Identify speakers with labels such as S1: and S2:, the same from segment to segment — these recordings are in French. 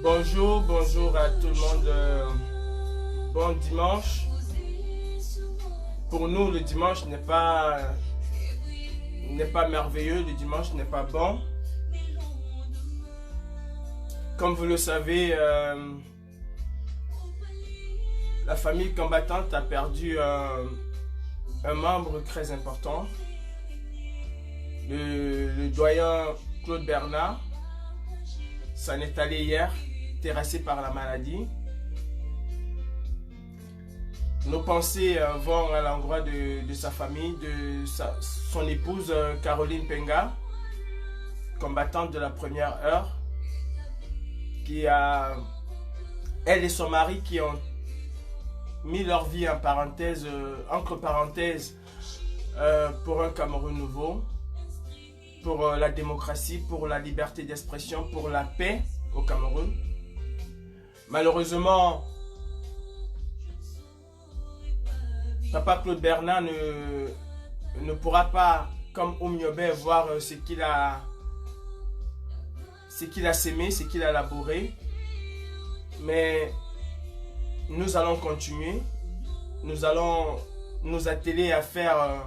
S1: Bonjour, bonjour à tout le monde. Bon dimanche. Pour nous, le dimanche n'est pas merveilleux, le dimanche n'est pas bon. Comme vous le savez, la famille combattante a perdu un membre très important, le doyen Claude Bernard. Ça en est allé hier, terrassé par la maladie. Nos pensées vont à l'endroit de sa famille, de son épouse Caroline Penga, combattante de la première heure, elle et son mari qui ont mis leur vie en parenthèse, entre parenthèses, pour un Cameroun nouveau, pour la démocratie, pour la liberté d'expression, pour la paix au Cameroun. Malheureusement, Papa Claude Bernard ne pourra pas, comme Oumniobé, voir ce qu'il a sémé, ce qu'il a labouré. Mais nous allons continuer. Nous allons nous atteler à faire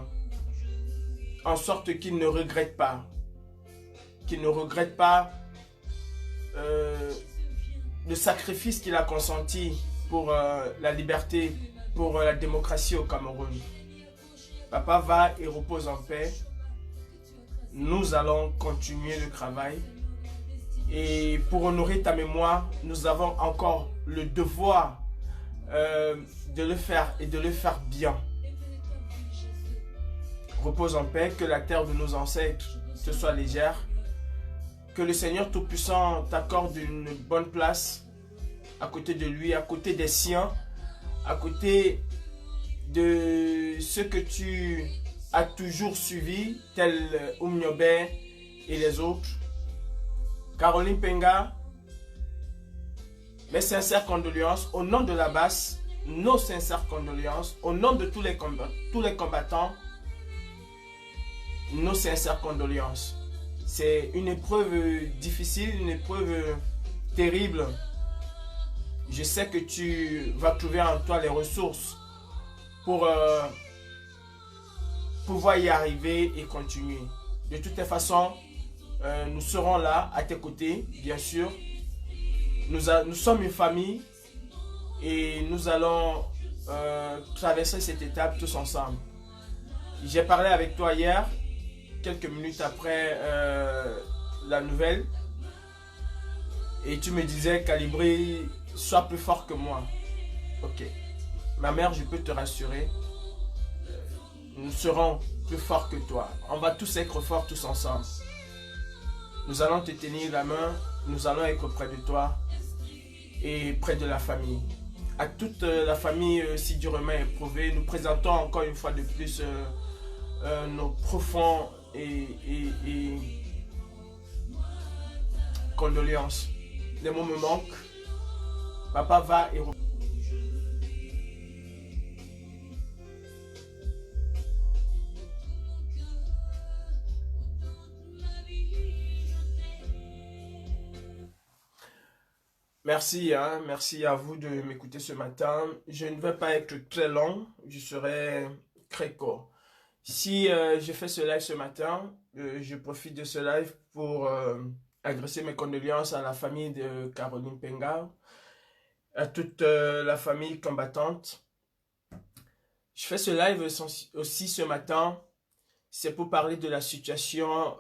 S1: en sorte qu'il ne regrette pas. Qu'il ne regrette pas le sacrifice qu'il a consenti pour la liberté, pour la démocratie au Cameroun. Papa va et repose en paix. Nous allons continuer le travail. Et pour honorer ta mémoire, nous avons encore le devoir de le faire et de le faire bien. Repose en paix, que la terre de nos ancêtres te soit légère. Que le Seigneur Tout-Puissant t'accorde une bonne place à côté de lui, à côté des siens, à côté de ceux que tu as toujours suivis, tels Oumniobé et les autres. Caroline Penga, mes sincères condoléances, au nom de la basse, nos sincères condoléances, au nom de tous les combattants, nos sincères condoléances. C'est une épreuve difficile, une épreuve terrible. Je sais que tu vas trouver en toi les ressources pour pouvoir y arriver et continuer. De toutes les façons, nous serons là à tes côtés, bien sûr. Nous sommes une famille et nous allons traverser cette étape tous ensemble. J'ai parlé avec toi hier, quelques minutes après la nouvelle, et tu me disais, Calibri, sois plus fort que moi. Ok. Ma mère, je peux te rassurer, nous serons plus forts que toi. On va tous être forts tous ensemble. Nous allons te tenir la main, nous allons être près de toi et près de la famille. À toute la famille si durement éprouvée, nous présentons encore une fois de plus nos profonds et condoléances. Les mots me manquent. Papa va et repose. Merci, merci à vous de m'écouter ce matin. Je ne vais pas être très long, je serai très court. Si je fais ce live ce matin, je profite de ce live pour adresser mes condoléances à la famille de Caroline Penga, à toute la famille combattante. Je fais ce live aussi ce matin, c'est pour parler de la situation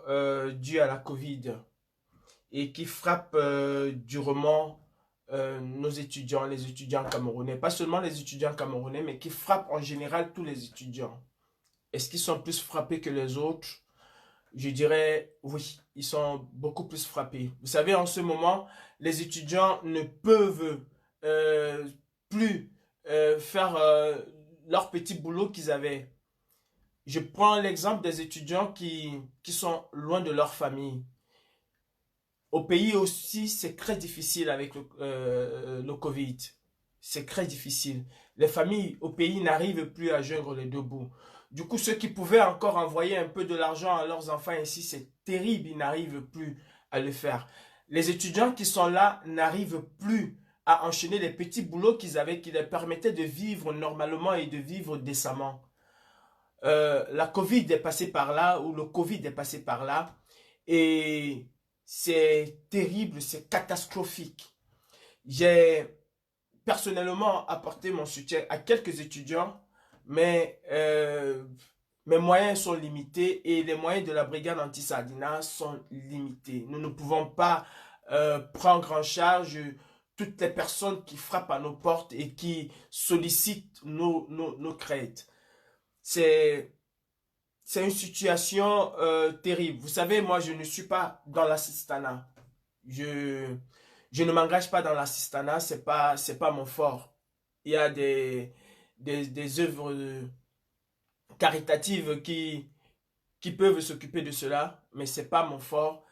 S1: due à la Covid et qui frappe durement nos étudiants, les étudiants camerounais. Pas seulement les étudiants camerounais, mais qui frappe en général tous les étudiants. Est-ce qu'ils sont plus frappés que les autres? Je dirais oui, ils sont beaucoup plus frappés. Vous savez, en ce moment, les étudiants ne peuvent plus faire leur petit boulot qu'ils avaient. Je prends l'exemple des étudiants qui sont loin de leur famille. Au pays aussi, c'est très difficile avec le Covid. C'est très difficile. Les familles au pays n'arrivent plus à joindre les deux bouts. Du coup, ceux qui pouvaient encore envoyer un peu de l'argent à leurs enfants ici, c'est terrible, ils n'arrivent plus à le faire. Les étudiants qui sont là n'arrivent plus à enchaîner les petits boulots qu'ils avaient qui leur permettaient de vivre normalement et de vivre décemment. La Covid est passée par là, ou le Covid est passé par là, et c'est terrible, c'est catastrophique. J'ai personnellement apporté mon soutien à quelques étudiants, mais mes moyens sont limités et les moyens de la brigade anti-sardinat sont limités. Nous ne pouvons pas prendre en charge toutes les personnes qui frappent à nos portes et qui sollicitent nos crêtes. C'est une situation terrible. Vous savez, moi, je ne suis pas dans l'assistanat. Je, je ne m'engage pas dans l'assistanat, c'est pas mon fort. Il y a des œuvres caritatives qui peuvent s'occuper de cela, mais c'est pas mon fort.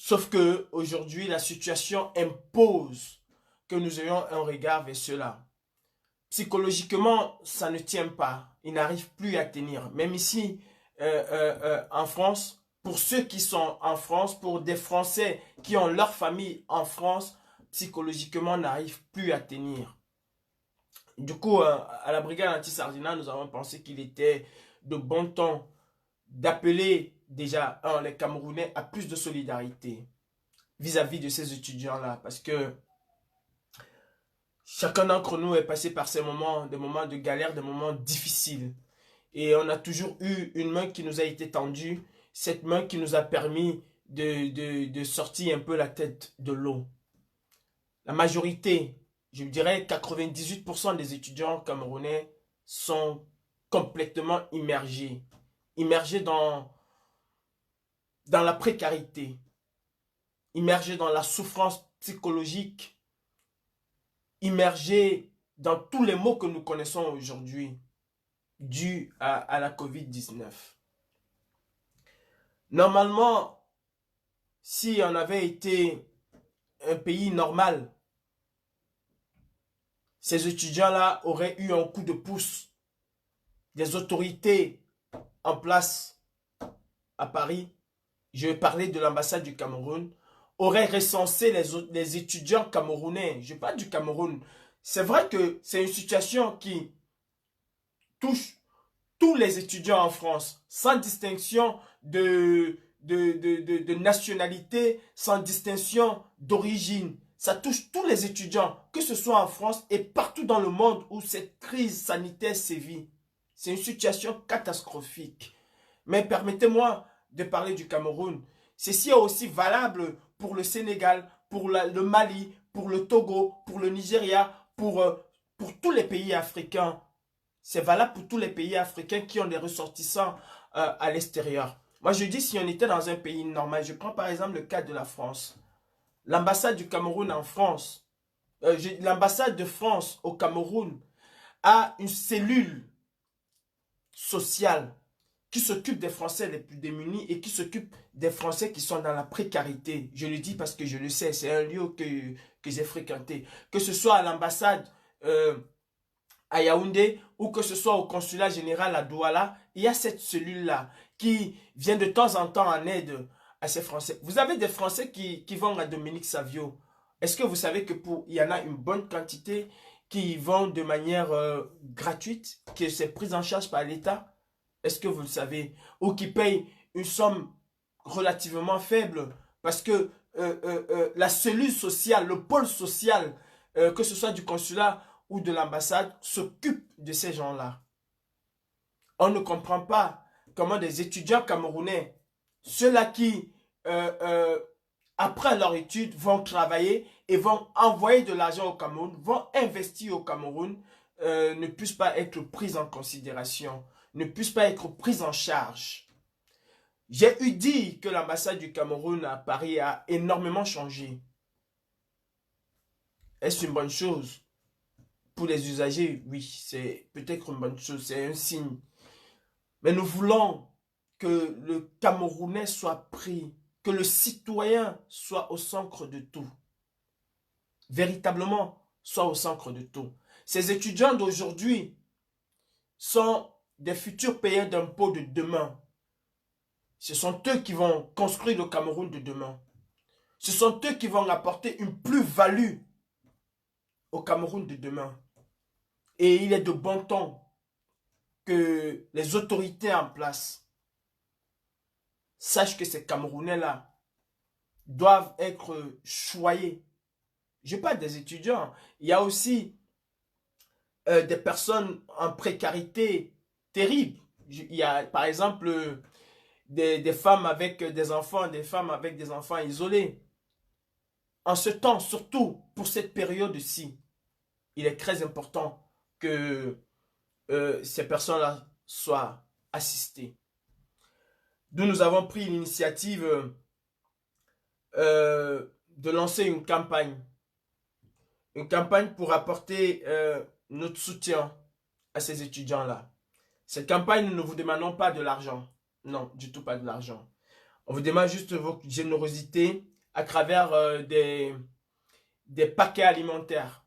S1: Sauf que aujourd'hui, la situation impose que nous ayons un regard vers cela. Psychologiquement, ça ne tient pas. Il n'arrive plus à tenir. Même ici, en France, pour ceux qui sont en France, pour des Français qui ont leur famille en France, psychologiquement, n'arrive plus à tenir. Du coup, à la brigade anti-sardinat, nous avons pensé qu'il était de bon ton d'appeler déjà les Camerounais à plus de solidarité vis-à-vis de ces étudiants-là. Parce que chacun d'entre nous est passé par ces moments, des moments de galère, des moments difficiles. Et on a toujours eu une main qui nous a été tendue, cette main qui nous a permis de sortir un peu la tête de l'eau. La majorité, je dirais 98% des étudiants camerounais sont complètement immergés. Immergés dans la précarité, immergés dans la souffrance psychologique, immergés dans tous les maux que nous connaissons aujourd'hui dus à la COVID-19. Normalement, si on avait été un pays normal, ces étudiants-là auraient eu un coup de pouce des autorités en place à Paris. Je vais parler de l'ambassade du Cameroun, auraient recensé les étudiants camerounais. Je parle du Cameroun. C'est vrai que c'est une situation qui touche tous les étudiants en France, sans distinction de nationalité, sans distinction d'origine. Ça touche tous les étudiants, que ce soit en France et partout dans le monde où cette crise sanitaire sévit. C'est une situation catastrophique. Mais permettez-moi de parler du Cameroun. Ceci est aussi valable pour le Sénégal, pour le Mali, pour le Togo, pour le Nigeria, pour tous les pays africains. C'est valable pour tous les pays africains qui ont des ressortissants à l'extérieur. Moi, je dis si on était dans un pays normal, je prends par exemple le cas de la France. L'ambassade du Cameroun en France, l'ambassade de France au Cameroun a une cellule sociale qui s'occupe des Français les plus démunis et qui s'occupe des Français qui sont dans la précarité. Je le dis parce que je le sais, c'est un lieu que j'ai fréquenté. Que ce soit à l'ambassade à Yaoundé ou que ce soit au consulat général à Douala, il y a cette cellule-là qui vient de temps en temps en aide à ces Français. Vous avez des Français qui vont à Dominique Savio. Est-ce que vous savez que il y en a une bonne quantité qui vont de manière gratuite, que c'est pris en charge par l'État? Est-ce que vous le savez? Ou qui payent une somme relativement faible parce que la cellule sociale, le pôle social, que ce soit du consulat ou de l'ambassade, s'occupe de ces gens-là. On ne comprend pas comment des étudiants camerounais, ceux-là qui, après leur étude, vont travailler et vont envoyer de l'argent au Cameroun, vont investir au Cameroun, ne puissent pas être pris en considération, ne puissent pas être pris en charge. J'ai eu dit que l'ambassade du Cameroun à Paris a énormément changé. Est-ce une bonne chose? Pour les usagers, oui, c'est peut-être une bonne chose, c'est un signe. Mais nous voulons que le Camerounais soit pris, que le citoyen soit au centre de tout. Véritablement, soit au centre de tout. Ces étudiants d'aujourd'hui sont des futurs payeurs d'impôts de demain. Ce sont eux qui vont construire le Cameroun de demain. Ce sont eux qui vont apporter une plus-value au Cameroun de demain. Et il est de bon ton que les autorités en place sachent que ces Camerounais-là doivent être choyés. Je parle des étudiants. Il y a aussi des personnes en précarité terrible. Il y a par exemple des femmes avec des enfants, des femmes avec des enfants isolés. En ce temps, surtout pour cette période-ci, il est très important que ces personnes-là soient assistées. D'où nous avons pris l'initiative de lancer une campagne. Une campagne pour apporter notre soutien à ces étudiants-là. Cette campagne, nous ne vous demandons pas de l'argent. Non, du tout pas de l'argent. On vous demande juste votre générosité à travers des paquets alimentaires.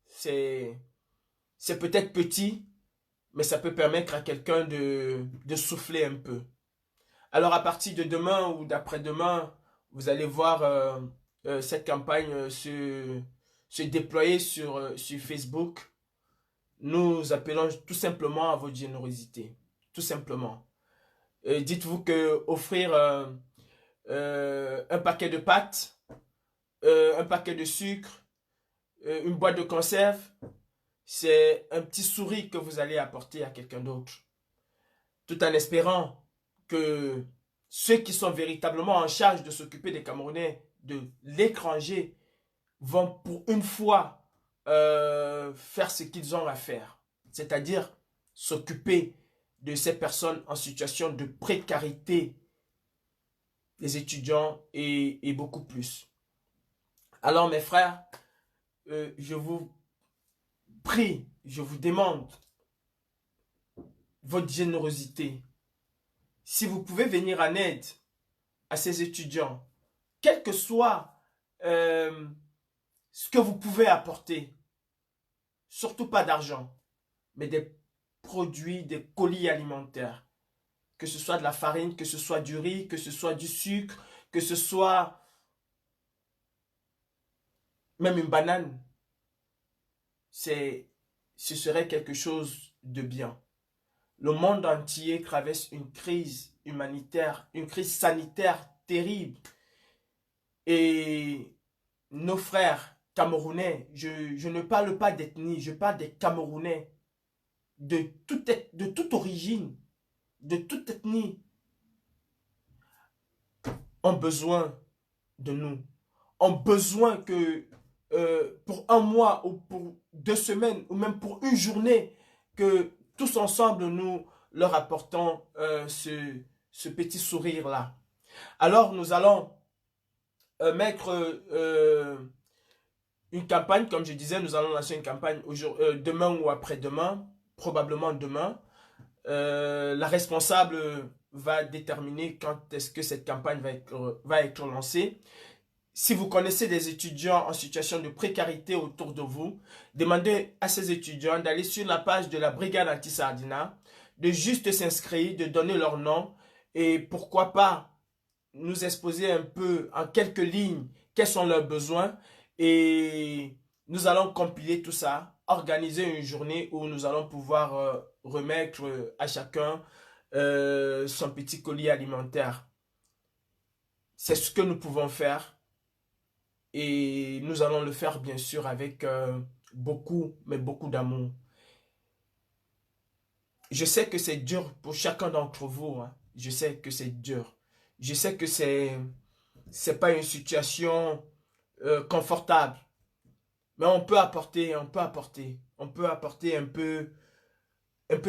S1: C'est peut-être petit, mais ça peut permettre à quelqu'un de souffler un peu. Alors à partir de demain ou d'après-demain, vous allez voir cette campagne se déployer sur Facebook. Nous appelons tout simplement à votre générosité. Tout simplement. Dites-vous que offrir un paquet de pâtes, un paquet de sucre, une boîte de conserve, c'est un petit sourire que vous allez apporter à quelqu'un d'autre. Tout en espérant que ceux qui sont véritablement en charge de s'occuper des Camerounais de l'étranger vont pour une fois faire ce qu'ils ont à faire. C'est-à-dire s'occuper de ces personnes en situation de précarité, des étudiants et beaucoup plus. Alors mes frères, je vous prie, je vous demande votre générosité. Si vous pouvez venir en aide à ces étudiants, quel que soit ce que vous pouvez apporter, surtout pas d'argent, mais des produits, des colis alimentaires, que ce soit de la farine, que ce soit du riz, que ce soit du sucre, que ce soit même une banane, ce serait quelque chose de bien. Le monde entier traverse une crise humanitaire, une crise sanitaire terrible. Et nos frères camerounais, je ne parle pas d'ethnie, je parle des Camerounais, de toute origine, de toute ethnie, ont besoin de nous. Ont besoin que pour un mois ou pour 2 semaines ou même pour une journée, que tous ensemble nous leur apportons ce petit sourire-là. Alors nous allons mettre une campagne, comme je disais, nous allons lancer une campagne demain ou après-demain, probablement demain. La responsable va déterminer quand est-ce que cette campagne va être lancée. Si vous connaissez des étudiants en situation de précarité autour de vous, demandez à ces étudiants d'aller sur la page de la Brigade Anti-Sardinat, de juste s'inscrire, de donner leur nom et pourquoi pas nous exposer un peu en quelques lignes quels sont leurs besoins et nous allons compiler tout ça, organiser une journée où nous allons pouvoir remettre à chacun son petit colis alimentaire. C'est ce que nous pouvons faire. Et nous allons le faire bien sûr avec beaucoup, mais beaucoup d'amour. Je sais que c'est dur pour chacun d'entre vous. Hein. Je sais que c'est dur. Je sais que c'est pas une situation confortable. Mais on peut apporter, on peut apporter. On peut apporter un peu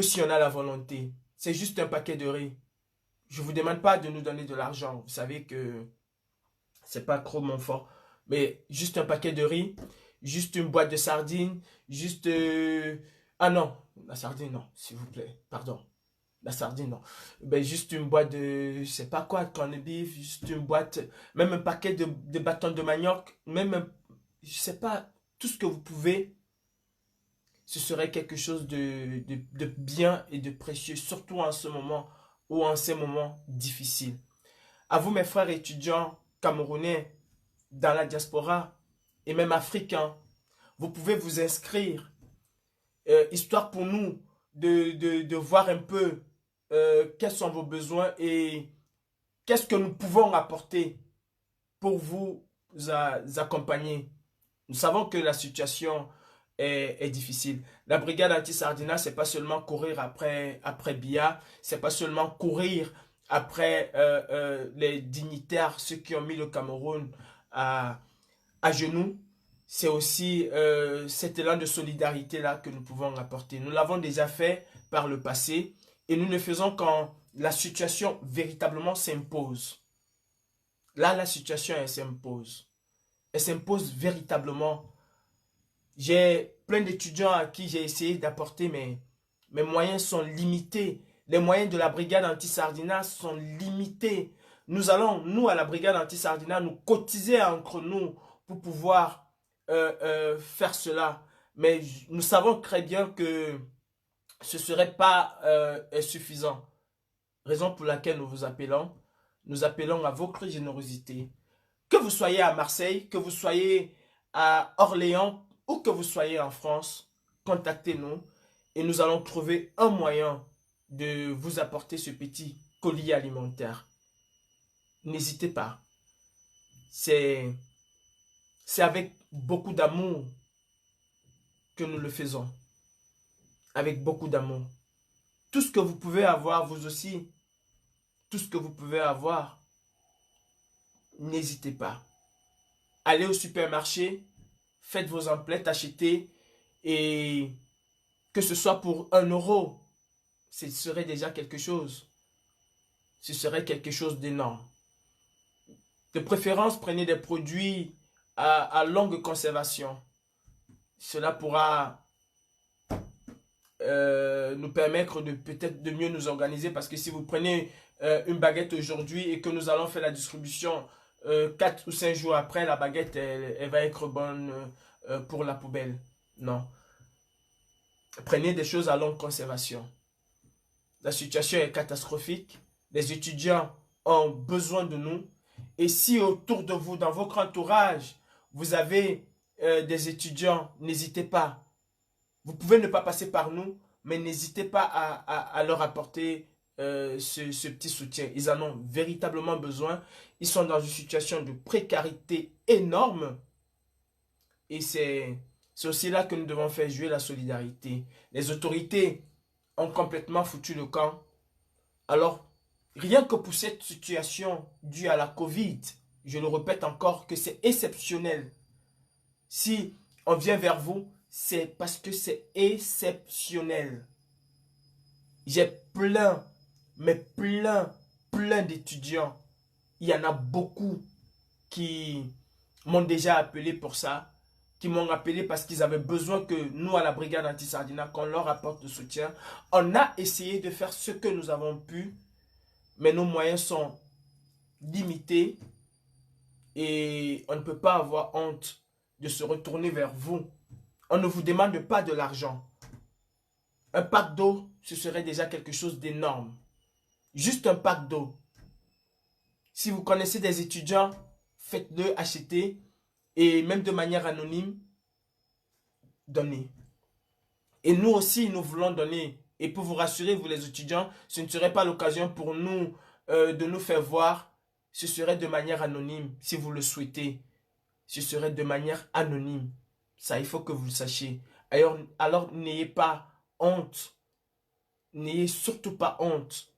S1: si on a la volonté. C'est juste un paquet de riz. Je ne vous demande pas de nous donner de l'argent. Vous savez que c'est pas trop mon fort. Mais juste un paquet de riz, juste une boîte de sardines, juste... Ah non, la sardine non, s'il vous plaît, pardon. La sardine non. Ben, juste une boîte de... Je sais pas quoi, de corned beef, juste une boîte... Même un paquet de bâtons de manioc, même un... Je sais pas, tout ce que vous pouvez, ce serait quelque chose de bien et de précieux, surtout en ce moment ou en ces moments difficiles. À vous mes frères étudiants camerounais, dans la diaspora et même africain. Vous pouvez vous inscrire, histoire pour nous de voir un peu quels sont vos besoins et qu'est-ce que nous pouvons apporter pour vous accompagner. Nous savons que la situation est difficile. La brigade anti-Sardina, c'est pas seulement courir après Biya, c'est pas seulement courir après les dignitaires, ceux qui ont mis le Cameroun à genoux. C'est aussi cet élan de solidarité-là que nous pouvons apporter. Nous l'avons déjà fait par le passé et nous le faisons quand la situation véritablement s'impose. Là, la situation, elle s'impose. Elle s'impose véritablement. J'ai plein d'étudiants à qui j'ai essayé d'apporter, mais mes moyens sont limités. Les moyens de la brigade anti-Sardina sont limités. Nous allons, nous, à la brigade anti-Sardina, nous cotiser entre nous pour pouvoir faire cela. Mais nous savons très bien que ce ne serait pas suffisant. Raison pour laquelle nous vous appelons. Nous appelons à votre générosité. Que vous soyez à Marseille, que vous soyez à Orléans ou que vous soyez en France, contactez-nous et nous allons trouver un moyen de vous apporter ce petit colis alimentaire. N'hésitez pas. C'est avec beaucoup d'amour que nous le faisons. Avec beaucoup d'amour. Tout ce que vous pouvez avoir, vous aussi, tout ce que vous pouvez avoir, n'hésitez pas. Allez au supermarché, faites vos emplettes, achetez, et que ce soit pour 1 €, ce serait déjà quelque chose. Ce serait quelque chose d'énorme. De préférence, prenez des produits à longue conservation. Cela pourra nous permettre de peut-être de mieux nous organiser, parce que si vous prenez une baguette aujourd'hui et que nous allons faire la distribution 4 ou 5 jours après, la baguette elle va être bonne pour la poubelle. Non. Prenez des choses à longue conservation. La situation est catastrophique. Les étudiants ont besoin de nous. Et si autour de vous, dans votre entourage, vous avez des étudiants, n'hésitez pas. Vous pouvez ne pas passer par nous, mais n'hésitez pas à leur apporter ce petit soutien. Ils en ont véritablement besoin. Ils sont dans une situation de précarité énorme. Et c'est aussi là que nous devons faire jouer la solidarité. Les autorités ont complètement foutu le camp. Alors, rien que pour cette situation due à la Covid, je le répète encore que c'est exceptionnel. Si on vient vers vous, c'est parce que c'est exceptionnel. J'ai plein, mais plein d'étudiants. Il y en a beaucoup qui m'ont déjà appelé pour ça, qui m'ont appelé parce qu'ils avaient besoin que nous, à la brigade anti-Sardina, qu'on leur apporte le soutien. On a essayé de faire ce que nous avons pu, mais nos moyens sont limités et on ne peut pas avoir honte de se retourner vers vous. On ne vous demande pas de l'argent. Un pack d'eau, ce serait déjà quelque chose d'énorme. Juste un pack d'eau. Si vous connaissez des étudiants, faites-le acheter et même de manière anonyme, donnez. Et nous aussi, nous voulons donner. Et pour vous rassurer, vous les étudiants, ce ne serait pas l'occasion pour nous de nous faire voir. Ce serait de manière anonyme, si vous le souhaitez. Ce serait de manière anonyme. Ça, il faut que vous le sachiez. Alors n'ayez pas honte. N'ayez surtout pas honte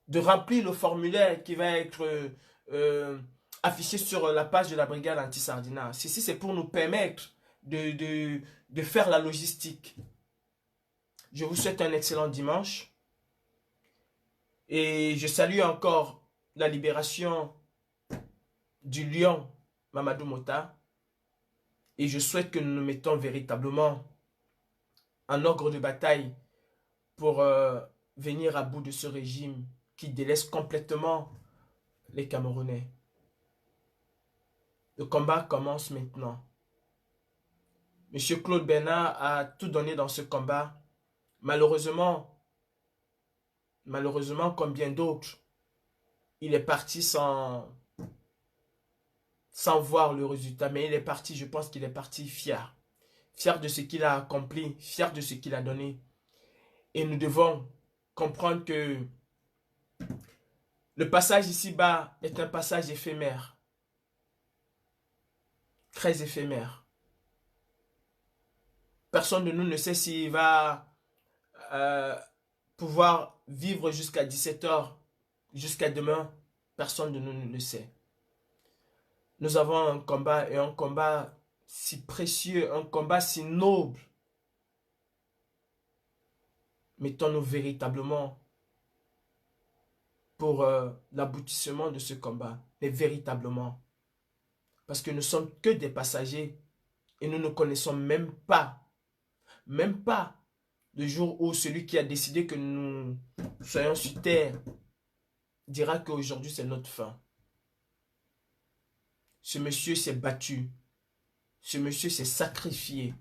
S1: de remplir le formulaire qui va être affiché sur la page de la brigade anti-Sardina. Ceci, c'est pour nous permettre de faire la logistique. Je vous souhaite un excellent dimanche. Et je salue encore la libération du lion Mamadou Mota. Et je souhaite que nous nous mettons véritablement en ordre de bataille pour venir à bout de ce régime qui délaisse complètement les Camerounais. Le combat commence maintenant. Monsieur Claude Bernard a tout donné dans ce combat. Malheureusement, comme bien d'autres, il est parti sans sans voir le résultat. Mais il est parti, je pense qu'il est parti fier. Fier de ce qu'il a accompli, fier de ce qu'il a donné. Et nous devons comprendre que le passage ici-bas est un passage éphémère. Très éphémère. Personne de nous ne sait s'il va pouvoir vivre jusqu'à 17 heures, jusqu'à demain. Personne de nous ne le sait. Nous avons un combat et un combat si précieux, un combat si noble. Mettons-nous véritablement pour l'aboutissement de ce combat. Mais véritablement. Parce que nous sommes que des passagers et nous ne connaissons même pas le jour où celui qui a décidé que nous soyons sur terre dira qu'aujourd'hui c'est notre fin. Ce monsieur s'est battu. Ce monsieur s'est sacrifié.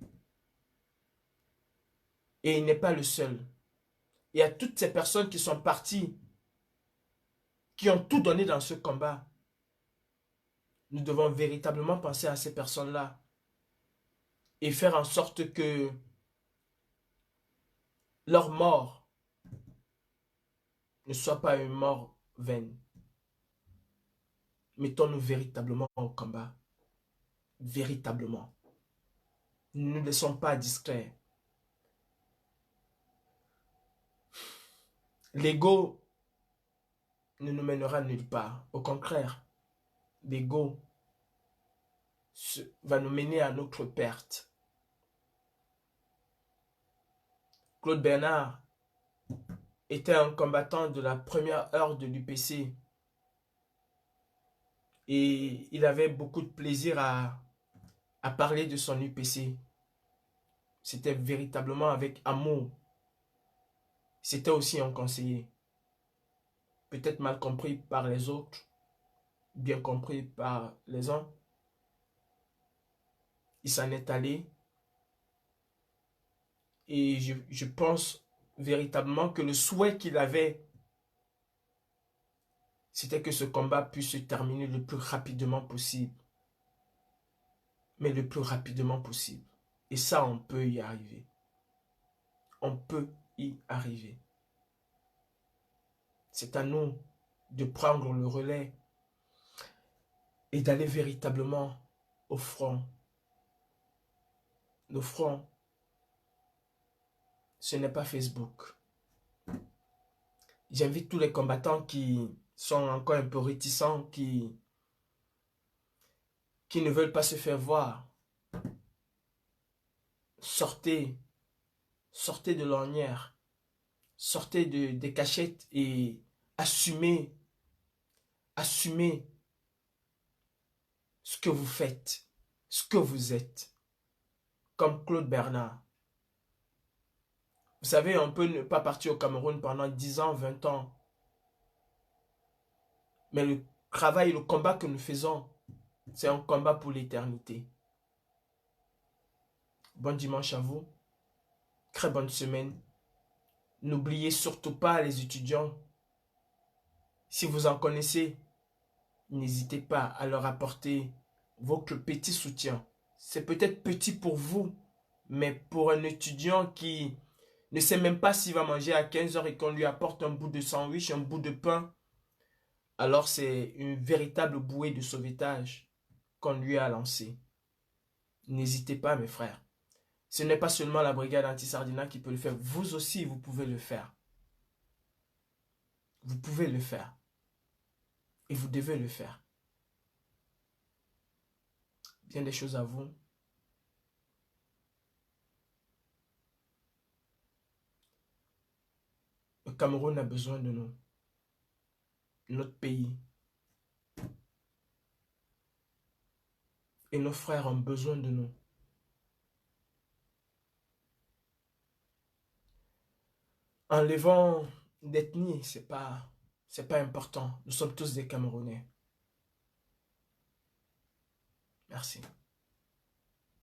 S1: Et il n'est pas le seul. Il y a toutes ces personnes qui sont parties, qui ont tout donné dans ce combat. Nous devons véritablement penser à ces personnes-là et faire en sorte que leur mort ne soit pas une mort vaine. Mettons-nous véritablement au combat. Véritablement. Ne nous laissons pas distraits. L'ego ne nous mènera nulle part. Au contraire, l'ego va nous mener à notre perte. Claude Bernard était un combattant de la première heure de l'UPC. Et il avait beaucoup de plaisir à parler de son UPC. C'était véritablement avec amour. C'était aussi un conseiller. Peut-être mal compris par les autres, bien compris par les uns. Il s'en est allé. Et je pense véritablement que le souhait qu'il avait, c'était que ce combat puisse se terminer le plus rapidement possible. Mais le plus rapidement possible. Et ça, on peut y arriver. On peut y arriver. C'est à nous de prendre le relais et d'aller véritablement au front. Le front, ce n'est pas Facebook. J'invite tous les combattants qui sont encore un peu réticents, qui ne veulent pas se faire voir. Sortez de l'ornière, sortez des cachettes et assumez ce que vous faites, ce que vous êtes. Comme Claude Bernard. Vous savez, on peut ne pas partir au Cameroun pendant 10 ans, 20 ans. Mais le travail, le combat que nous faisons, c'est un combat pour l'éternité. Bon dimanche à vous. Très bonne semaine. N'oubliez surtout pas les étudiants. Si vous en connaissez, n'hésitez pas à leur apporter votre petit soutien. C'est peut-être petit pour vous, mais pour un étudiant qui ne sait même pas s'il va manger à 15 heures et qu'on lui apporte un bout de sandwich, un bout de pain, alors c'est une véritable bouée de sauvetage qu'on lui a lancée. N'hésitez pas, mes frères. Ce n'est pas seulement la brigade anti-Sardina qui peut le faire. Vous aussi, vous pouvez le faire. Vous pouvez le faire. Et vous devez le faire. Bien des choses à vous. Le Cameroun a besoin de nous. Notre pays. Et nos frères ont besoin de nous. Enlevant d'ethnie, c'est pas important. Nous sommes tous des Camerounais. Merci.